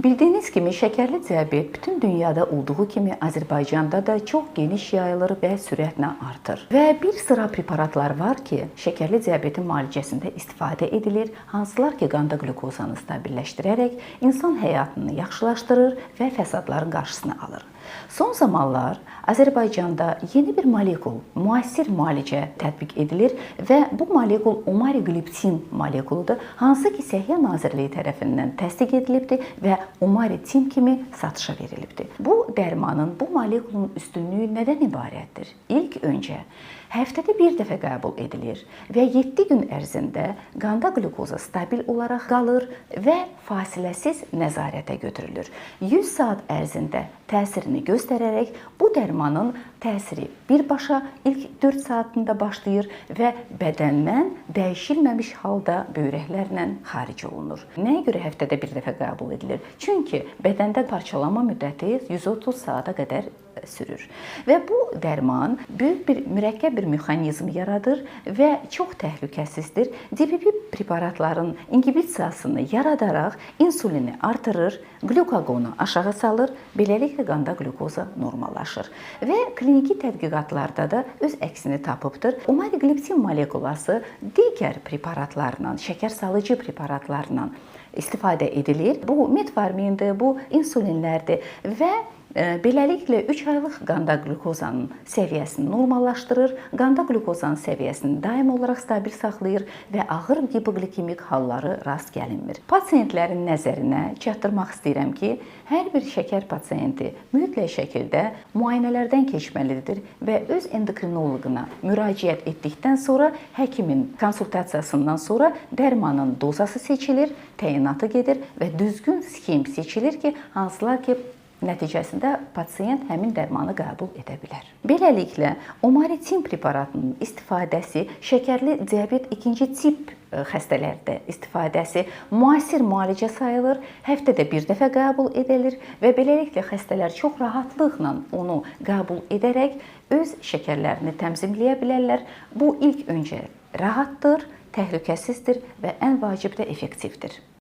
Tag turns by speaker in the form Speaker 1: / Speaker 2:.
Speaker 1: Bildiyiniz kimi şəkərli diabet bütün dünyada olduğu kimi Azərbaycanda da çox geniş yayılır və sürətlə artır. Və bir sıra preparatlar var ki, şəkərli diabetin müalicəsində istifadə edilir, hansılar ki, qanda qlükozanı stabilləşdirərək insan həyatını yaxşılaşdırır və fəsadların qarşısını alır. Son zamanlar Azərbaycanda yeni bir molekul, müasir müalicə tətbiq edilir və bu molekul omarigliptin molekuludur, hansı ki Səhiyyə Nazirliyi tərəfindən təsdiq edilibdir və Omaritim kimi satışa verilibdir. Bu dərmanın, bu molekulun üstünlüyü nədən ibarətdir? İlk öncə həftədə bir dəfə qəbul edilir və 7 gün ərzində qanda qlükoza stabil olaraq qalır və fasiləsiz nəzarətə götürülür. 100 saat ərzində təsirini göstərərək bu dərmanın təsiri birbaşa ilk 4 saatında başlayır və bədəndən dəyişilməmiş halda böyrəklərlə xaric olunur. Nəyə görə həftədə bir dəfə qəbul edilir? Çünki bədəndə parçalanma müddəti 130 saata qədər sürür. Və bu dərman böyük bir mürəkkəb bir mexanizm yaradır və çox təhlükəsizdir. DPP preparatların inhibisiyasını yaradaraq insulini artırır, qlukagonu aşağı salır, beləliklə qanda qlükoza normallaşır. Və kliniki tədqiqatlarda da öz əksini tapıbdır. Omarigliptin molekulası digər preparatlarla, şəkər salıcı preparatlarla istifadə edilir. Bu metformindir, bu insulinlərdir və beləliklə 3 aylıq qanda qlükozanın səviyyəsini normallaşdırır, qanda qlükozanın səviyyəsini daim olaraq stabil saxlayır və ağır hipoglikemik halları rast gəlinmir. Pasientlərin nəzərinə çatdırmaq istəyirəm ki, hər bir şəkər pasiyenti mütləq şəkildə müayinələrdən keçməlidir və öz endokrinoloquna müraciət etdikdən sonra həkimin konsultasiyasından sonra dərmanın dozası seçilir, təyinatı gedir və düzgün sxem seçilir ki, hansılar ki, nəticəsində pasiyent həmin dərmanı qəbul edə bilər. Beləliklə, Omaritim preparatının istifadəsi şəkərli diabet 2-ci tip xəstələrdə istifadəsi müasir müalicə sayılır, həftədə bir dəfə qəbul edilir və beləliklə xəstələr çox rahatlıqla onu qəbul edərək öz şəkərlərini tənzimləyə bilərlər. Bu ilk öncə rahatdır, təhlükəsizdir və ən vacib də effektivdir.